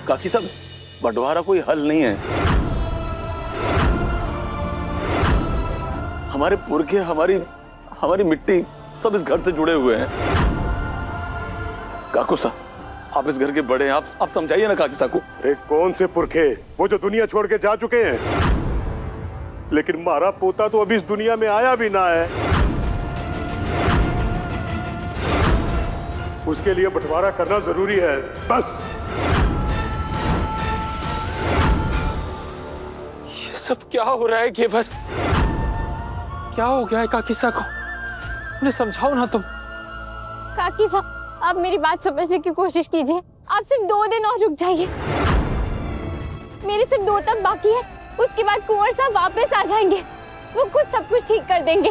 काकी साहब, बंटवारा कोई हल नहीं है। हमारे पुरखे, हमारी मिट्टी सब इस घर से जुड़े हुए हैं। काकू साहब, आप इस घर के बड़े हैं, आप समझाइए ना काकी साहब को। अरे कौन से पुरखे, वो जो दुनिया छोड़ के जा चुके हैं। लेकिन हमारा पोता तो अभी इस दुनिया में आया भी ना है। उसके लिए बंटवारा करना जरूरी है, बस। ये सब क्या हो रहा है घेवर? क्या हो गया है काकी साहब को? उन्हें समझाओ ना तुम। काकी साहब, आप मेरी बात समझने की कोशिश कीजिए। आप सिर्फ 2 दिन और रुक जाइए। मेरे सिर्फ 2 तक बाकी है। उसके बाद कुंवर साहब वापस आ जाएंगे। वो खुद सब कुछ ठीक कर देंगे।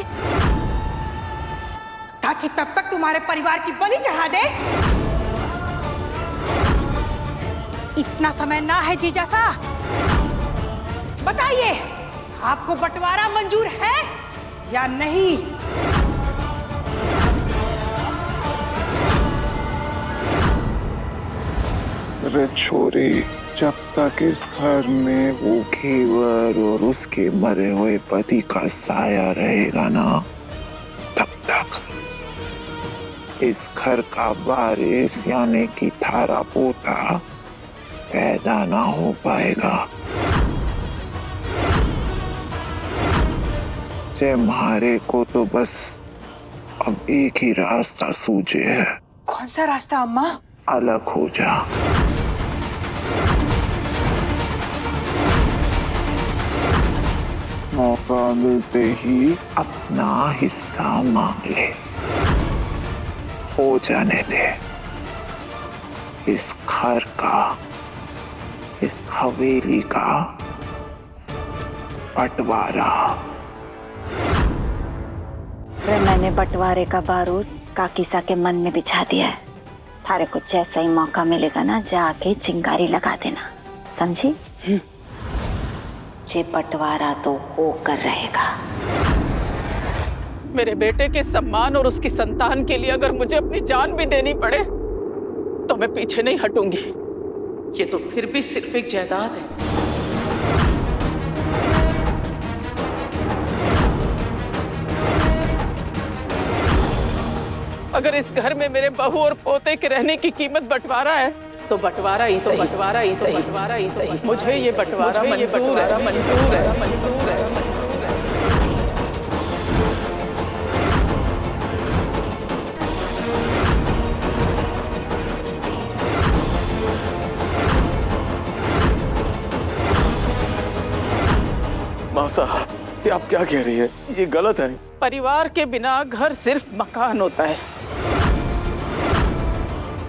ताकि तब तक तुम्हारे परिवार की बलि चढ़ा दे। इतना समय ना है जीजा सा। बताइए, आपको बंटवारा मंजूर है या नहीं? अरे छोरी, जब तक इस घर में वो घेवर और उसके मरे हुए पति का साया रहेगा ना, तब तक इस घर का वारिस यानी कि थारा पोता पैदा ना हो पाएगा। तुम्हारे को तो बस अब एक ही रास्ता सूझे है। कौन सा रास्ता अम्मा? अलग हो जा। मौका मिलते ही अपना हिस्सा मांग ले। हो जाने दे इस घर का, इस हवेली का बंटवारा। मैंने बंटवारे का बारूद काकीसा के मन में बिछा दिया है। थारे को जैसा ही मौका मिलेगा ना, जाके चिंगारी लगा देना, समझी? ये बंटवारा तो होकर रहेगा। मेरे बेटे के सम्मान और उसकी संतान के लिए अगर मुझे अपनी जान भी देनी पड़े तो मैं पीछे नहीं हटूंगी। ये तो फिर भी सिर्फ एक जायदाद है। अगर इस घर में मेरे बहू और पोते के रहने की कीमत बंटवारा है तो बंटवारा ही सही, बंटवारा ही सही, बंटवारा ही सही। मुझे ये बंटवारा मंजूर है, मंजूर है, मंजूर है, मंजूर है। माँ साहब, ये आप क्या कह रही है? ये गलत है। परिवार के बिना घर सिर्फ मकान होता है।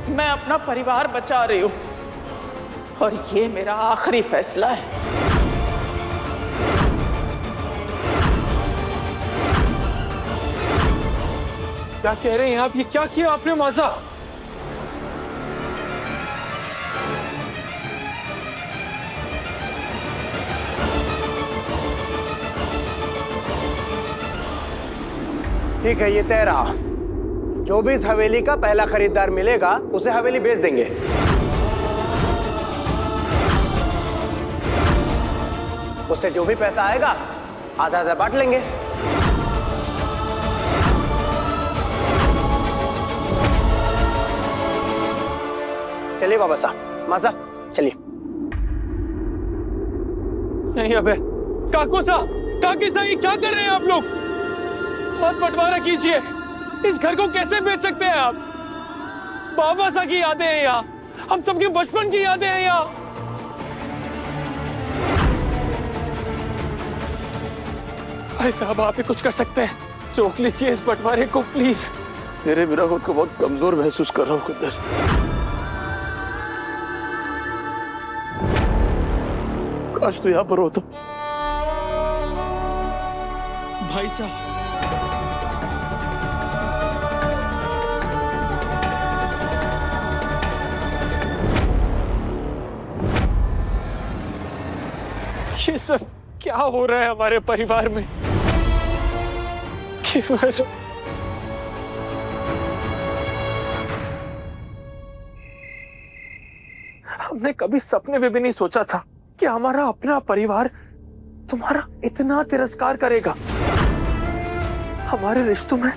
मैं अपना परिवार बचा रही हूं और ये मेरा आखिरी फैसला है। क्या कह रहे हैं आप? ये क्या किया आपने माजा? ठीक है, ये तय रहा। जो भी इस हवेली का पहला खरीदार मिलेगा उसे हवेली बेच देंगे। उससे जो भी पैसा आएगा आधा आधा बांट लेंगे। चलिए बाबा साहब, मासा चलिए। नहीं अबे, काकू साहब, काकी साहब, ये क्या कर रहे हैं आप लोग? मत बंटवारा कीजिए। इस घर को कैसे बेच सकते हैं आप? बाबा साहब की यादें हैं यहाँ, हम सबके बचपन की यादें हैं यहाँ। भाई साहब, आप ही कुछ कर सकते हैं। रोक लीजिए इस बंटवारे को प्लीज। मेरे बिना खुद को बहुत कमजोर महसूस कर रहा हूँ कुंदर। काश तू यहाँ पर हो तो। भाई साहब, ये सब क्या हो रहा है हमारे परिवार में? घेवर, हमने कभी सपने में भी नहीं सोचा था कि हमारा अपना परिवार तुम्हारा इतना तिरस्कार करेगा। हमारे रिश्तों में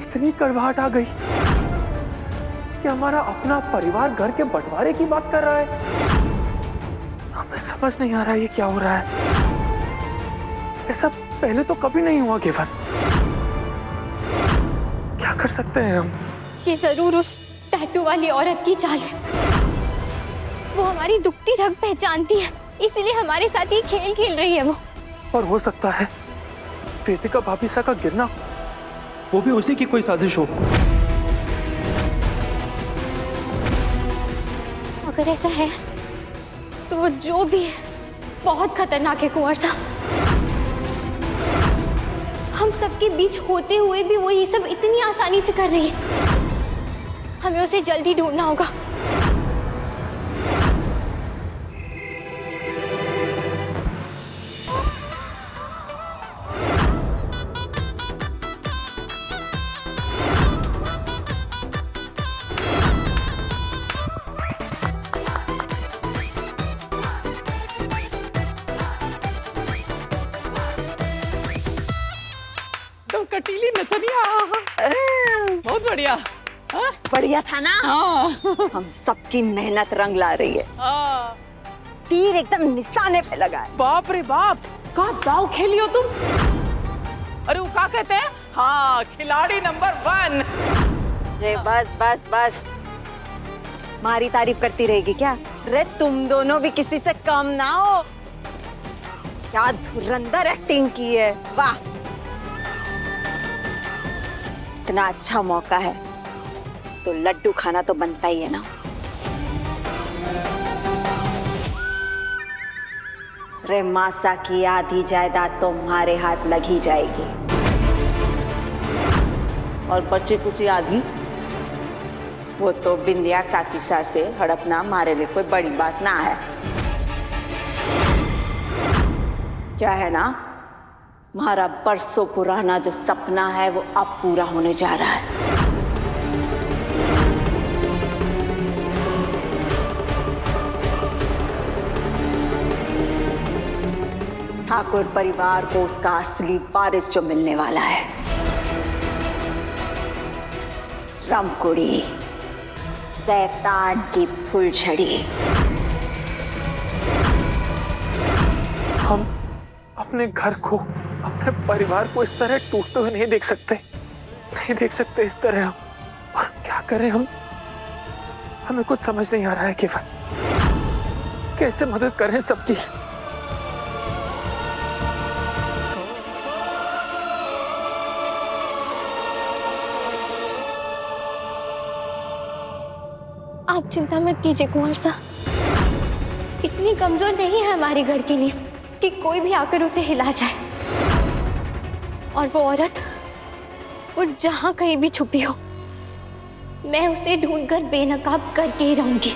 इतनी कड़वाहट आ गई कि हमारा अपना परिवार घर के बंटवारे की बात कर रहा है। हमें समझ नहीं आ रहा ये क्या हो रहा है। ऐसा पहले तो कभी नहीं हुआ केवल। क्या कर सकते हैं हम? ये जरूर उस टैटू वाली औरत की चाल है। वो हमारी दुखती रग पहचानती है, इसलिए हमारे साथ ये खेल खेल रही है वो। और हो सकता है वेदिका भाभी सा का गिरना वो भी उसी की कोई साजिश हो। अगर ऐसा है तो वो जो भी है बहुत खतरनाक है कुंवर साहब। हम सबके बीच होते हुए भी वो ये सब इतनी आसानी से कर रही है। हमें उसे जल्दी ढूंढना होगा। तो कटीली नचनिया, बहुत बढ़िया। हाँ? बढ़िया था ना? हाँ। हम सबकी मेहनत रंग ला रही है। हाँ। तीर एकदम निशाने पे लगा है। बाप रे बाप, कहाँ दाव खेली हो तुम? अरे वो क्या कहते हैं? हाँ, खिलाड़ी नंबर 1। रे बस बस बस, मारी तारीफ करती रहेगी क्या? रे तुम दोनों भी किसी से कम ना हो। क्या धुरंधर एक्टिंग की है, वाह। इतना अच्छा मौका है तो लड्डू खाना तो बनता ही है ना। रे मासा की आधी जायदाद तो हमारे हाथ लग ही जाएगी, और बची कुची आधी वो तो बिंदिया काकीसा से हड़पना हमारे लिए कोई बड़ी बात ना है। क्या है ना, हमारा बरसों पुराना जो सपना है वो अब पूरा होने जा रहा है। ठाकुर परिवार को उसका असली वारिस जो मिलने वाला है, रामकुड़ी, शैतान की फुलझड़ी। हम अपने घर को, अपने परिवार को इस तरह टूटते हुए नहीं देख सकते, नहीं देख सकते इस तरह हम। और क्या करें हम? हमें कुछ समझ नहीं आ रहा है केवल कैसे मदद करें सबकी। आप चिंता मत कीजिए कुंवर साहब, इतनी कमजोर नहीं है हमारे घर की नींव कि कोई भी आकर उसे हिला जाए। और वो औरत वो जहां कहीं भी छुपी हो, मैं उसे ढूंढकर बेनकाब करके ही रहूंगी।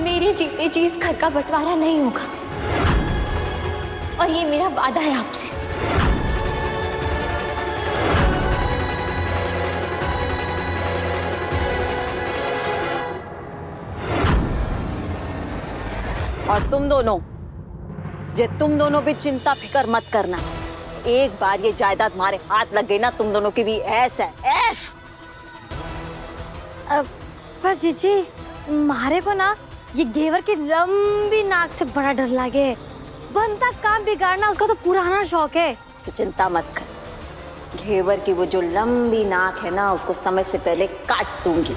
मेरे जीते जी इस घर का बंटवारा नहीं होगा, और ये मेरा वादा है आपसे। और तुम दोनों भी चिंता फिकर मत करना। एक बार ये जायदाद हमारे हाथ लग गई ना, तुम दोनों की भी ऐस है, ऐस। पर जीजी, मारे को ना ये घेवर की लंबी नाक से बड़ा डर लगे। बनता काम बिगाड़ना उसका तो पुराना शौक है। तो चिंता मत कर, घेवर की वो जो लंबी नाक है ना, उसको समय से पहले काट दूंगी।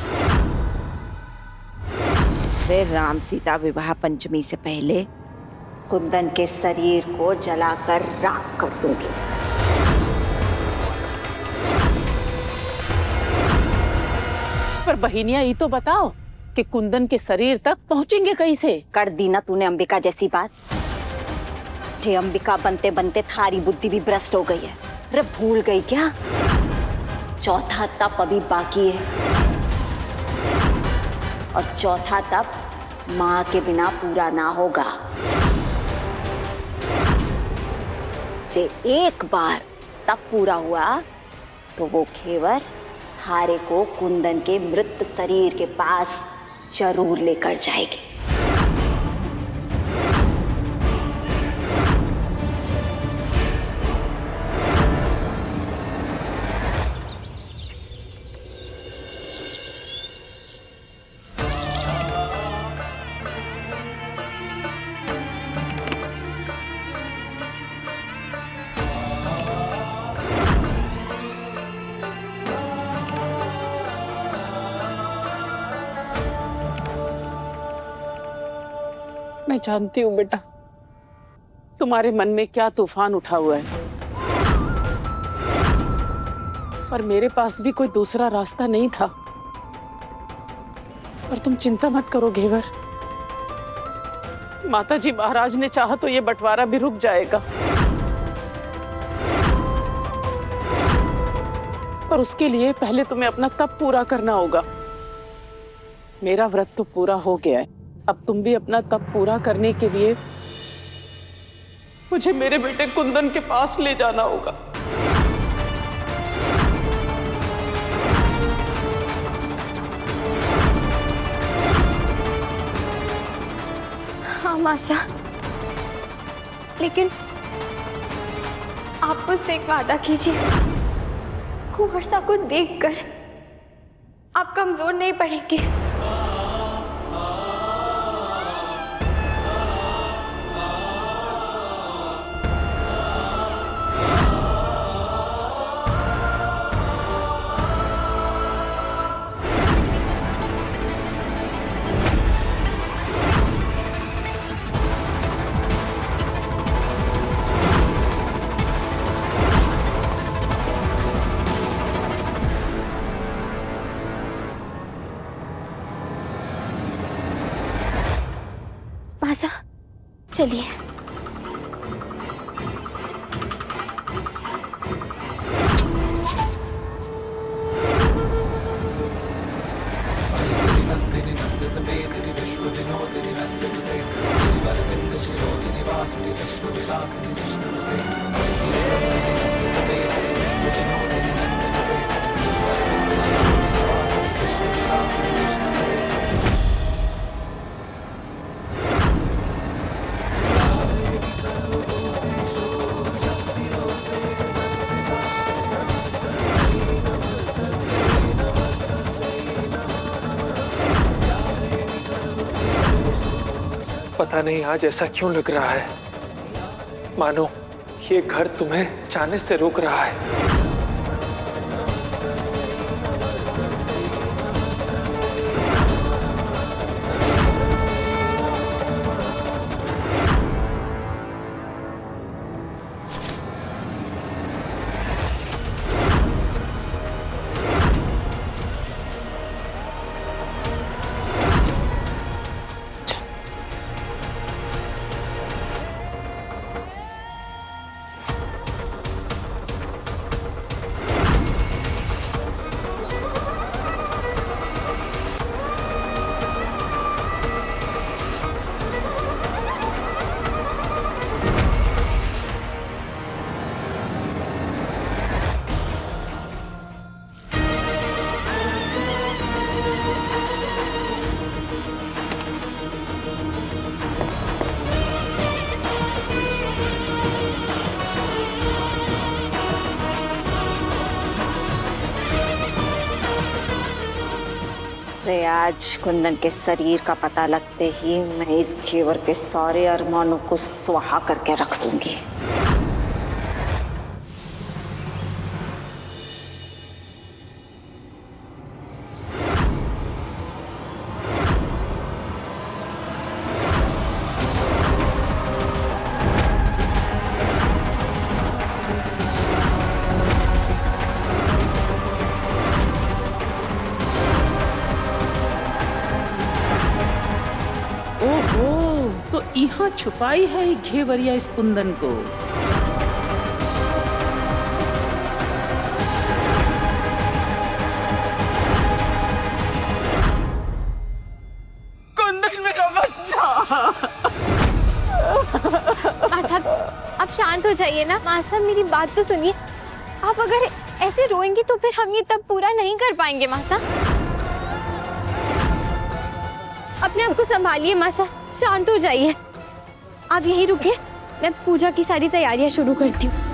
फिर राम सीता विवाह पंचमी से पहले कुंदन के शरीर को जलाकर राख कर दूंगी। पर बहिनिया ये तो बताओ कि कुंदन के शरीर तक पहुंचेंगे कैसे? कर दी ना तूने अंबिका जैसी बात। जे अंबिका बनते बनते थारी बुद्धि भी भ्रष्ट हो गई है। अरे भूल गई क्या? चौथा तप अभी बाकी है, और चौथा तप माँ के बिना पूरा ना होगा। जे एक बार तप पूरा हुआ तो वो घेवर हारे को कुंदन के मृत शरीर के पास जरूर लेकर जाएगी। मैं जानती हूँ बेटा, तुम्हारे मन में क्या तूफान उठा हुआ है, पर मेरे पास भी कोई दूसरा रास्ता नहीं था। पर तुम चिंता मत करो घेवर, माताजी महाराज ने चाहा तो ये बंटवारा भी रुक जाएगा, पर उसके लिए पहले तुम्हें अपना तप पूरा करना होगा। मेरा व्रत तो पूरा हो गया है, अब तुम भी अपना तप पूरा करने के लिए मुझे मेरे बेटे कुंदन के पास ले जाना होगा। हाँ मासा, लेकिन आप मुझसे एक वादा कीजिए, कुंवर सा को देखकर आप कमजोर नहीं पड़ेंगे। मासा, चलिए। पता नहीं आज ऐसा क्यों लग रहा है, मानो ये घर तुम्हें जाने से रोक रहा है। आज कुंदन के शरीर का पता लगते ही मैं इस घेवर के सारे अरमानों को स्वाहा करके रख दूंगी। तो यहाँ छुपाई है ये घेवरिया इस कुंदन को। कुंदन मेरा बच्चा। माँ साहब, आप शांत हो जाइए ना। माँ साहब, मेरी बात तो सुनिए। आप अगर ऐसे रोएंगी तो फिर हम ये तब पूरा नहीं कर पाएंगे मासा। अपने आप को संभालिए मासा, शांत हो जाइए। आप यहीं रुकिए, मैं पूजा की सारी तैयारियां शुरू करती हूँ।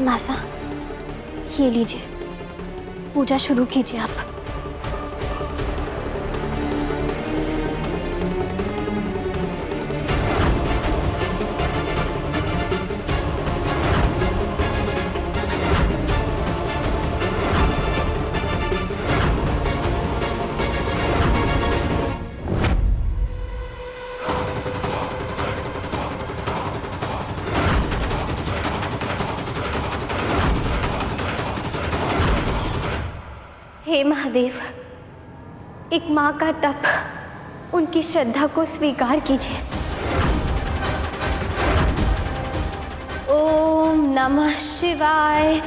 मासा, ये लीजिए, पूजा शुरू कीजिए आप। हे महादेव, एक माँ का तप, उनकी श्रद्धा को स्वीकार कीजिए। ओम नमः शिवाय।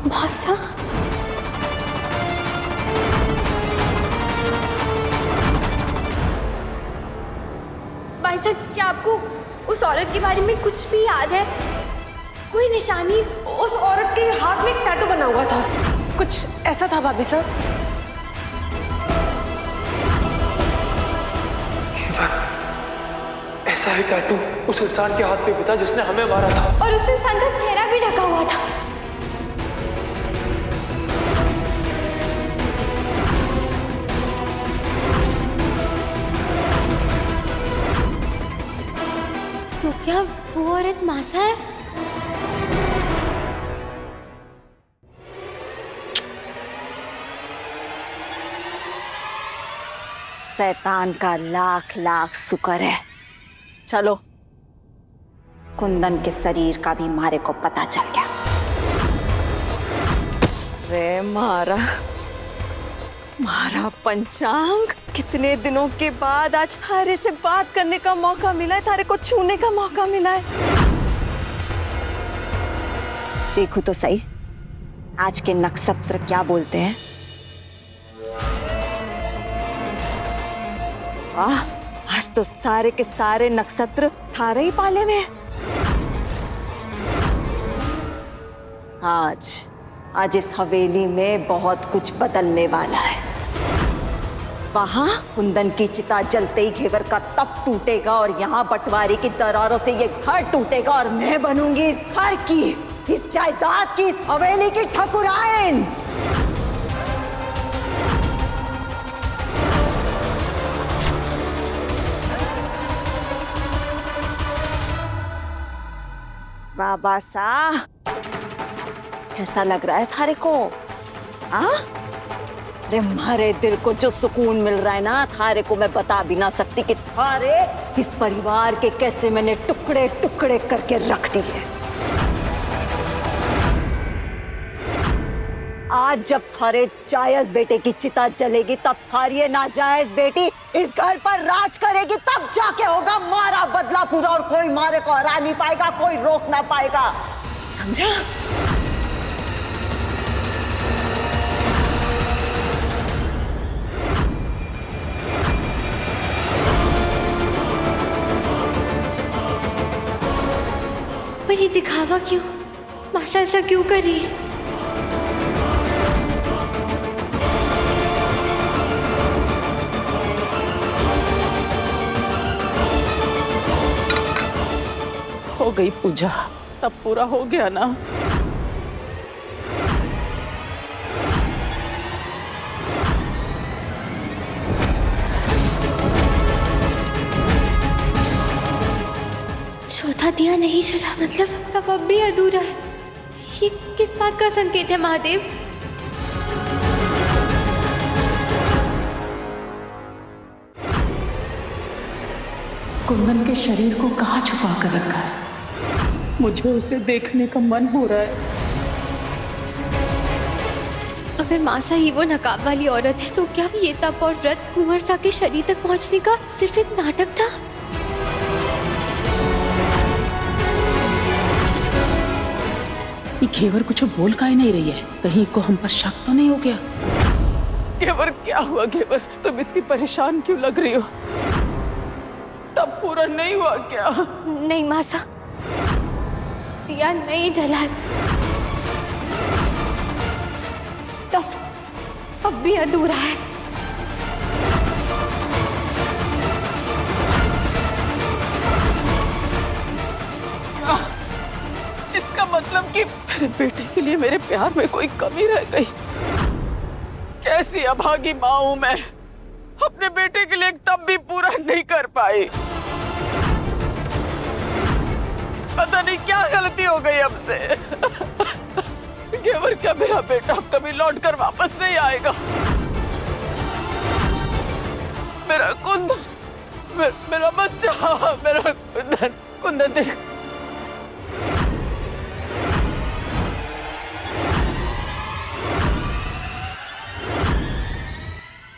मासा, भाई साहब, क्या आपको उस औरत के बारे में कुछ भी याद है? कोई निशानी? उस औरत के हाथ में एक टैटू बना हुआ था, कुछ ऐसा था भाभी साहब। ऐसा ही टैटू उस इंसान के हाथ पे भी था जिसने हमें मारा था। और उस इंसान का चेहरा भी ढका हुआ था। तो क्या वो औरत मासा है? शैतान का लाख लाख शुक्र है चलो, कुंदन के शरीर का भी मारे को पता चल गया। रे मारा पंचांग, कितने दिनों के बाद आज थारे से बात करने का मौका मिला है, थारे को छूने का मौका मिला है। देखो तो सही, आज के नक्षत्र क्या बोलते हैं। वाह, आज तो सारे के सारे नक्षत्र थारे ही पाले में। आज इस हवेली में बहुत कुछ बदलने वाला है। वहां कुंदन की चिता जलते ही घेवर का तप टूटेगा और यहाँ बंटवारे की दरारों से ये घर टूटेगा और मैं बनूंगी इस घर की, इस जायदाद की, इस हवेली की ठकुराइन। बाबा सा, कैसा लग रहा है थारे को? अरे मारे दिल को जो सुकून मिल रहा है ना, थारे को मैं बता भी ना सकती कि थारे इस परिवार के कैसे मैंने टुकड़े टुकड़े करके रख दिए। आज जब थारे जायज बेटे की चिता जलेगी, तब थारी ये नाजायज बेटी इस घर पर राज करेगी, तब जाके होगा मारा बदला पूरा और कोई मारे को हरा नहीं पाएगा, कोई रोक ना पाएगा, समझा? पर ये दिखावा क्यों? मासा ऐसा क्यों कर रही है? हो गई पूजा, तब पूरा हो गया ना। चौथा दिया नहीं जला, मतलब तब अब भी अधूरा है। ये किस बात का संकेत है महादेव? कुंदन के शरीर को कहाँ छुपा कर रखा है? मुझे उसे देखने का मन हो रहा है। अगर मासा ही वो नकाब वाली औरत है, तो क्या ये तप और व्रत कुंवर सा के शरीर तक पहुंचने का सिर्फ एक नाटक था? ये घेवर कुछ बोल का ही नहीं रही है, कहीं को हम पर शक तो नहीं हो गया? घेवर क्या हुआ? घेवर तुम इतनी परेशान क्यों लग रही हो? तब पूरा नहीं हुआ क्या? नहीं मासा, दिया नहीं जला, तब अब भी अधूरा है। इसका मतलब कि मेरे बेटे के लिए मेरे प्यार में कोई कमी रह गई। कैसी अभागी माँ हूं मैं, अपने बेटे के लिए तब भी पूरा नहीं कर पाई। पता नहीं क्या गलती हो गई हमसे। घेवर क्या मेरा बेटा अब कभी लौट कर वापस नहीं आएगा? मेरा कुंदन, मेरा बच्चा, मेरा कुंदन, कुंदन देख।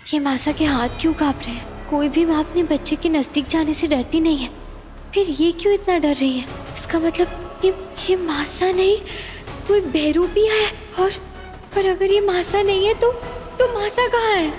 ये मासा के हाथ क्यों कांप रहे हैं? कोई भी माँ अपने बच्चे के नजदीक जाने से डरती नहीं है, फिर ये क्यों इतना डर रही है? इसका मतलब ये मासा नहीं, कोई बहरूपिया है। और अगर ये मासा नहीं है तो मासा कहाँ है?